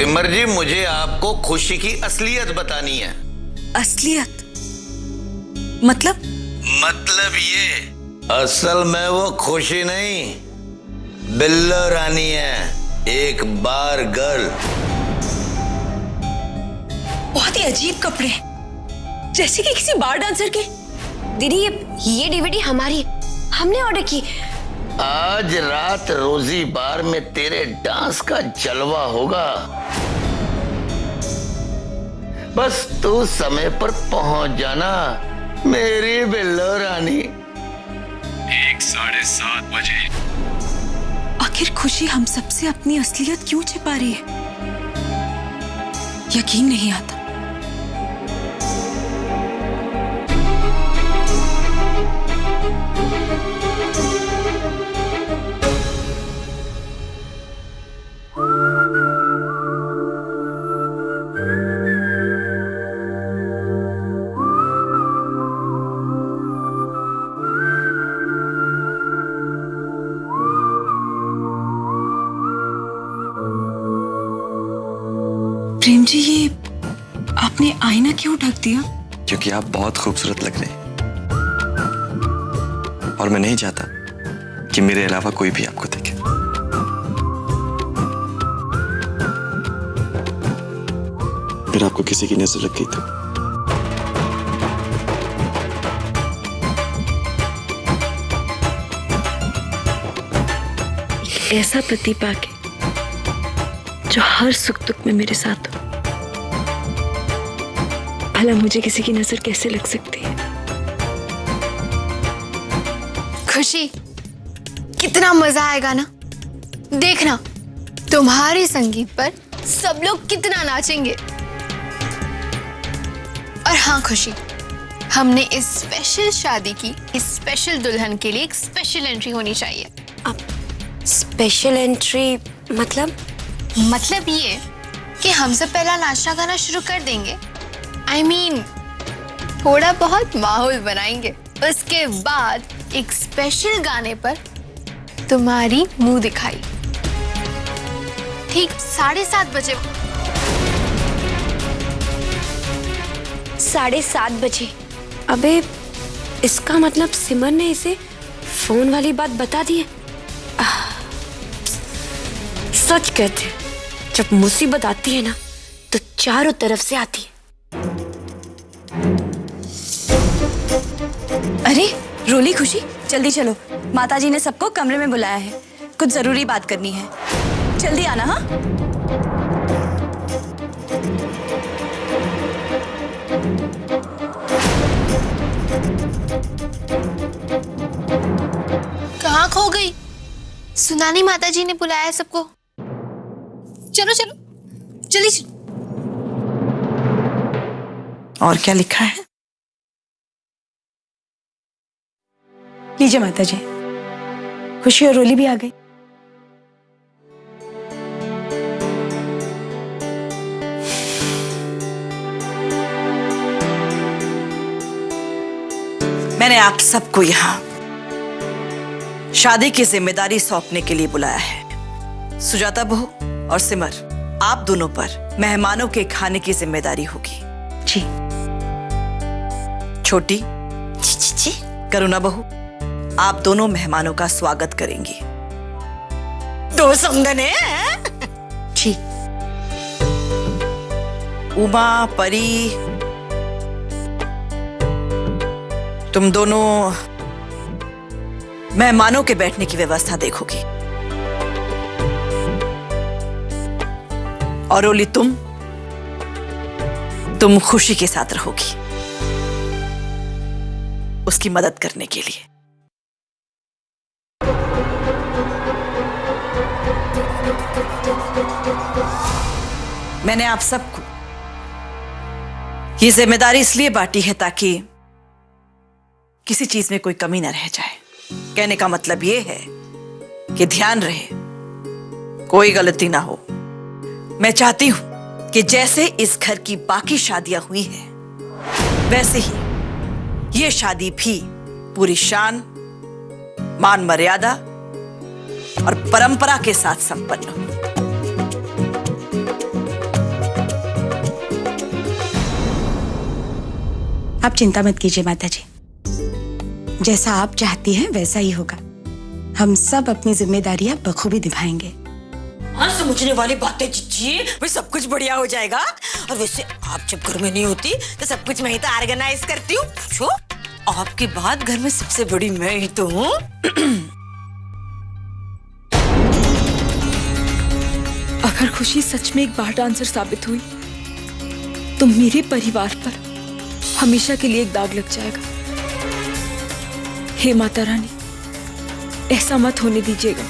सिमर जी, मुझे आपको खुशी की असलियत बतानी है। असलियत? मतलब ये, असल में वो खुशी नहीं, बिल्लो रानी है, एक बार गर्ल। बहुत ही अजीब कपड़े, जैसे कि किसी बार डांसर के। दीदी ये डीवीडी हमारी है, हमने ऑर्डर की। आज रात रोजी बार में तेरे डांस का जलवा होगा। बस तू समय पर पहुंच जाना मेरी बिल्लो रानी। 7:30 बजे। आखिर खुशी हम सबसे अपनी असलियत क्यों छिपा रही है? यकीन नहीं आता। प्रेम जी, ये आपने आईना क्यों ढक दिया? क्योंकि आप बहुत खूबसूरत लग रहे हैं और मैं नहीं चाहता कि मेरे अलावा कोई भी आपको देखे। फिर आपको किसी की नजर लग गई तो ऐसा पति पाके जो हर सुख दुख में मेरे साथ हो, भला मुझे किसी की नजर कैसे लग सकती है? खुशी, कितना मजा आएगा ना। देखना तुम्हारे संगीत पर सब लोग कितना नाचेंगे। और हाँ खुशी, हमने इस स्पेशल शादी की इस स्पेशल दुल्हन के लिए एक स्पेशल एंट्री होनी चाहिए। अब स्पेशल एंट्री मतलब ये कि हम सब पहला नाचना गाना शुरू कर देंगे। I mean, थोड़ा बहुत माहौल बनाएंगे। उसके बाद एक स्पेशल गाने पर तुम्हारी मुंह दिखाई, ठीक 7:30 बजे। 7:30 बजे? अबे इसका मतलब सिमर ने इसे फोन वाली बात बता दी है। सच कहते हैं, जब मुसीबत आती है ना तो चारों तरफ से आती है। अरे रोली, खुशी, जल्दी चलो, माताजी ने सबको कमरे में बुलाया है, कुछ जरूरी बात करनी है। जल्दी आना। हाँ, कहाँ खो गई? सुना नहीं माताजी ने बुलाया है सबको। चलो चलो जल्दी चलो। और क्या लिखा है? लीजिए माताजी, खुशी और रोली भी आ गई। मैंने आप सबको यहाँ शादी की जिम्मेदारी सौंपने के लिए बुलाया है। सुजाता बहू और सिमर, आप दोनों पर मेहमानों के खाने की जिम्मेदारी होगी। जी। छोटी जी, करुणा बहू, आप दोनों मेहमानों का स्वागत करेंगी। दो समगने। जी। उमा, परी, तुम दोनों मेहमानों के बैठने की व्यवस्था देखोगी। और ओली, तुम खुशी के साथ रहोगी उसकी मदद करने के लिए। मैंने आप सबको ये जिम्मेदारी इसलिए बांटी है ताकि किसी चीज में कोई कमी न रह जाए। कहने का मतलब ये है कि ध्यान रहे, कोई गलती ना हो। मैं चाहती हूं कि जैसे इस घर की बाकी शादियां हुई हैं, वैसे ही ये शादी भी पूरी शान, मान मर्यादा और परंपरा के साथ संपन्न हो। आप चिंता मत कीजिए माता जी, जैसा आप चाहती हैं वैसा ही होगा। हम सब अपनी जिम्मेदारियां बखूबी निभाएंगे। हाँ, समझने वाली बातें जीजी, भाई सब कुछ बढ़िया हो जाएगा। और वैसे आप जब घर में नहीं होती तो सब कुछ मैं ही तो ऑर्गेनाइज करती हूँ। पूछो, आपके बाद घर में सबसे बड़ी मैं ही तो हूँ। अगर खुशी सच में एक बार डांसर साबित हुई तो मेरे परिवार पर हमेशा के लिए एक दाग लग जाएगा। हे माता रानी, ऐसा मत होने दीजिएगा।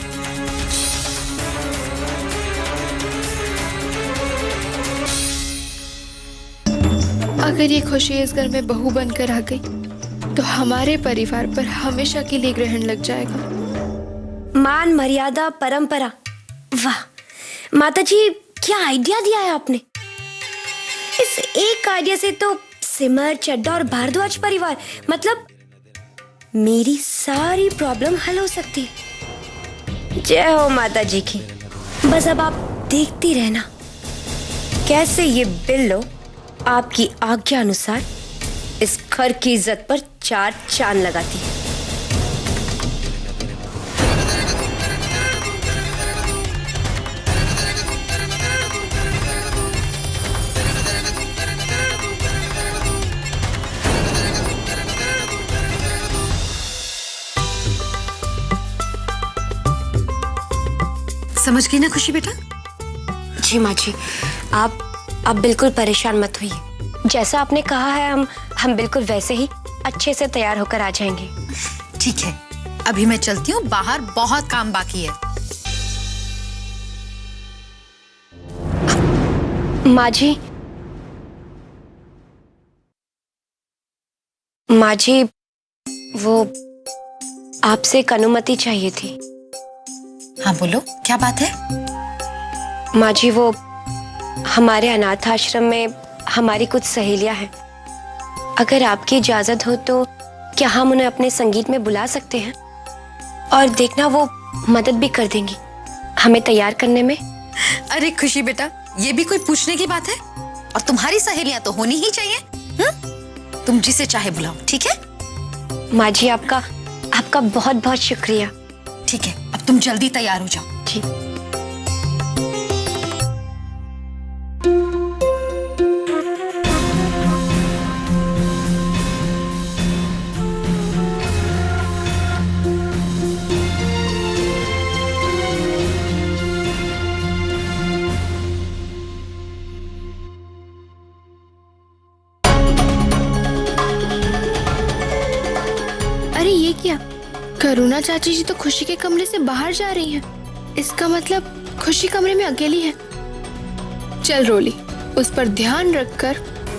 अगर ये खुशी इस घर में बहू बनकर आ गई तो हमारे परिवार पर हमेशा के लिए ग्रहण लग जाएगा। मान मर्यादा परंपरा, वाह माता जी, क्या आइडिया दिया है आपने। इस एक आइडिया से तो सिमर, चड्डा और भारद्वाज परिवार, मतलब मेरी सारी प्रॉब्लम हल हो सकती है। जय हो माता जी की। बस अब आप देखती रहना कैसे ये बिल्लो आपकी आज्ञा अनुसार इस घर की इज्जत पर 4 चांद लगाती है। समझ गई ना खुशी बेटा? जी माँ जी, आप बिल्कुल परेशान मत होइए। जैसा आपने कहा है हम बिल्कुल वैसे ही अच्छे से तैयार होकर आ जाएंगे। ठीक है, अभी मैं चलती हूँ, बाहर बहुत काम बाकी है। माँ जी, वो आपसे एक अनुमति चाहिए थी। हाँ बोलो, क्या बात है? माँ जी, वो हमारे अनाथ आश्रम में हमारी कुछ सहेलियां हैं। अगर आपकी इजाजत हो तो क्या हम उन्हें अपने संगीत में बुला सकते हैं? और देखना, वो मदद भी कर देंगी हमें तैयार करने में। अरे खुशी बेटा, ये भी कोई पूछने की बात है? और तुम्हारी सहेलियां तो होनी ही चाहिए। तुम जिसे चाहे बुलाओ, ठीक है? माँ जी, आपका बहुत बहुत शुक्रिया। ठीक है, अब तुम जल्दी तैयार हो जाओ। जी। अरे ये क्या, करुणा चाची जी तो खुशी के कमरे से बाहर जा रही हैं। इसका मतलब खुशी कमरे में अकेली है। चल रोली, उस पर ध्यान रखकर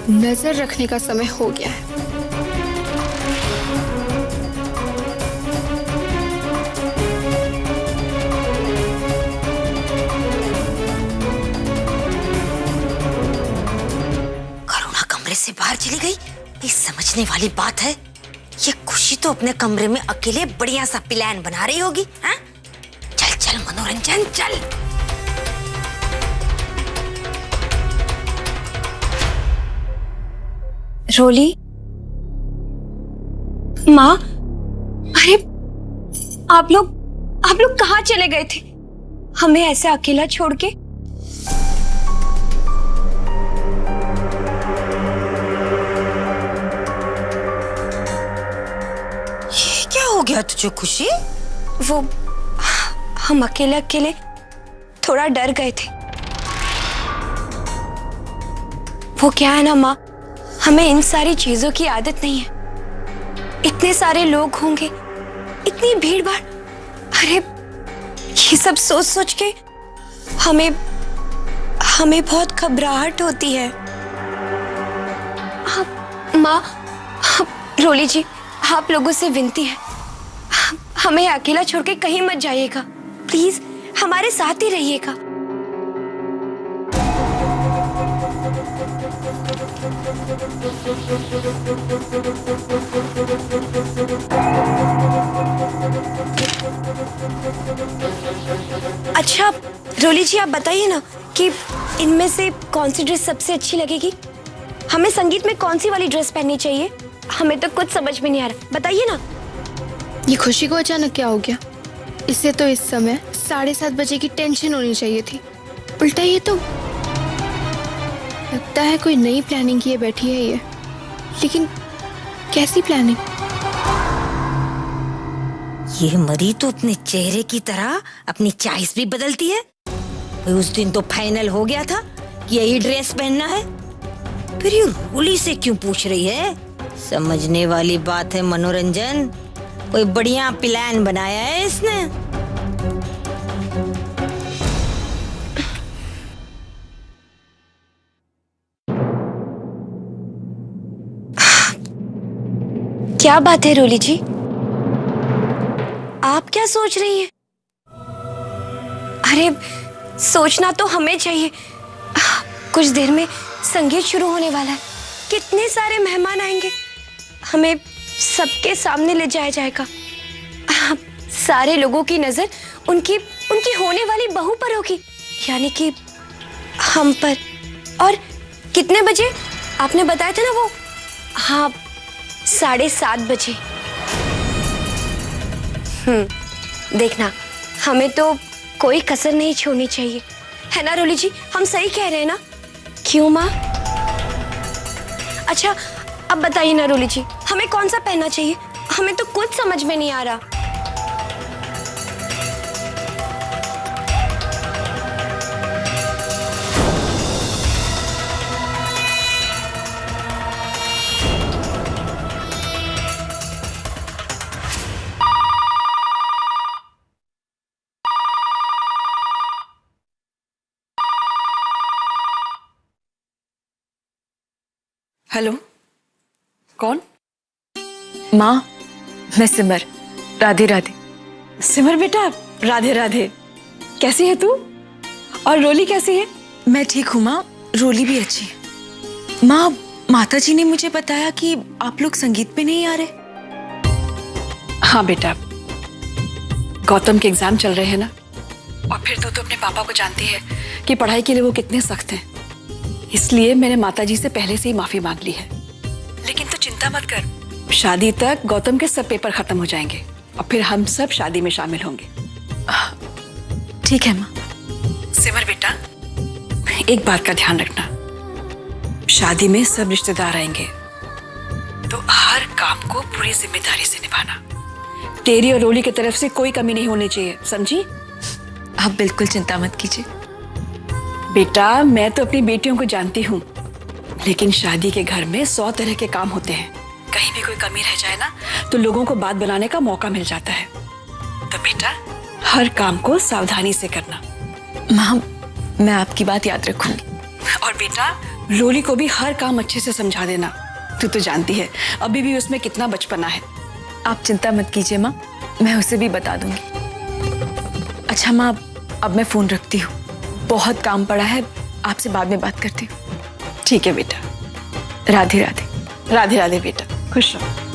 नजर रखने का समय हो गया है। करुणा कमरे से बाहर चली गई, ये समझने वाली बात है। ये खुशी तो अपने कमरे में अकेले बढ़िया सा प्लान बना रही होगी। हाँ? चल चल मनोरंजन, चल। रोली, माँ, अरे आप लोग कहाँ चले गए थे हमें ऐसे अकेला छोड़ के? ये क्या हो गया तुझे खुशी? वो हम अकेले थोड़ा डर गए थे। वो क्या है ना माँ, हमें इन सारी चीजों की आदत नहीं है। इतने सारे लोग होंगे, इतनी भीड़ भाड़, अरे ये सब सोच सोच के हमें बहुत घबराहट होती है। माँ, रोली जी, आप लोगों से विनती है, हमें अकेला छोड़ के कहीं मत जाइएगा। प्लीज हमारे साथ ही रहिएगा। अच्छा रोली जी, आप बताइए ना कि इनमें से कौन सी ड्रेस सबसे अच्छी लगेगी? हमें संगीत में कौन सी वाली ड्रेस पहननी चाहिए? हमें तो कुछ समझ में नहीं आ रहा, बताइए ना। ये खुशी को अचानक क्या हो गया? इससे तो इस समय 7:30 बजे की टेंशन होनी चाहिए थी, उल्टा ये तो लगता है कोई नई प्लानिंग किए बैठी है ये। लेकिन कैसी प्लानिंग? ये मरी तो अपने चेहरे की तरह अपनी चॉइस भी बदलती है। उस दिन तो फाइनल हो गया था कि यही ड्रेस पहनना है, फिर ये रोली से क्यों पूछ रही है? समझने वाली बात है मनोरंजन, कोई बढ़िया प्लान बनाया है इसने। क्या बात है रोली जी, आप क्या सोच रही हैं? अरे सोचना तो हमें चाहिए। कुछ देर में संगीत शुरू होने वाला है, कितने सारे मेहमान आएंगे, हमें सबके सामने ले जाया जाएगा। सारे लोगों की नजर उनकी होने वाली बहू पर होगी, यानी कि हम पर। और कितने बजे आपने बताया था ना वो? हाँ, 7:30 बजे। देखना, हमें तो कोई कसर नहीं छोड़नी चाहिए, है ना रोली जी? हम सही कह रहे हैं ना? क्यों माँ? अच्छा अब बताइए ना रोली जी, हमें कौन सा पहनना चाहिए? हमें तो कुछ समझ में नहीं आ रहा। हेलो, कौन? माँ, मैं सिमर। राधे राधे। सिमर बेटा, राधे राधे। कैसी है तू? और रोली कैसी है? मैं ठीक हूँ माँ, रोली भी अच्छी है। माँ, माताजी ने मुझे बताया कि आप लोग संगीत पे नहीं आ रहे। हाँ बेटा, गौतम के एग्जाम चल रहे हैं ना, और फिर तू तो अपने पापा को जानती है कि पढ़ाई के लिए वो कितने सख्त हैं, इसलिए मैंने माताजी से पहले से ही माफी मांग ली है। लेकिन तू चिंता मत कर, शादी तक गौतम के सब पेपर खत्म हो जाएंगे और फिर हम सब शादी में शामिल होंगे। ठीक है माँ। सिमर बेटा, एक बात का ध्यान रखना, शादी में सब रिश्तेदार आएंगे, तो हर काम को पूरी जिम्मेदारी से निभाना। तेरी और रोली की तरफ से कोई कमी नहीं होनी चाहिए, समझी? आप बिल्कुल चिंता मत कीजिए। बेटा, मैं तो अपनी बेटियों को जानती हूँ, लेकिन शादी के घर में 100 तरह के काम होते हैं। कहीं भी कोई कमी रह जाए ना, तो लोगों को बात बनाने का मौका मिल जाता है। तो बेटा, हर काम को सावधानी से करना। माँ, मैं आपकी बात याद रखूंगी। और बेटा, लोली को भी हर काम अच्छे से समझा देना। तू तो जानती है अभी भी उसमें कितना बचपना है। आप चिंता मत कीजिए माँ, मैं उसे भी बता दूंगी। अच्छा माँ, अब मैं फोन रखती हूँ, बहुत काम पड़ा है, आपसे बाद में बात करती हूँ। ठीक है बेटा। राधे राधे। राधे राधे बेटा, खुश रहो।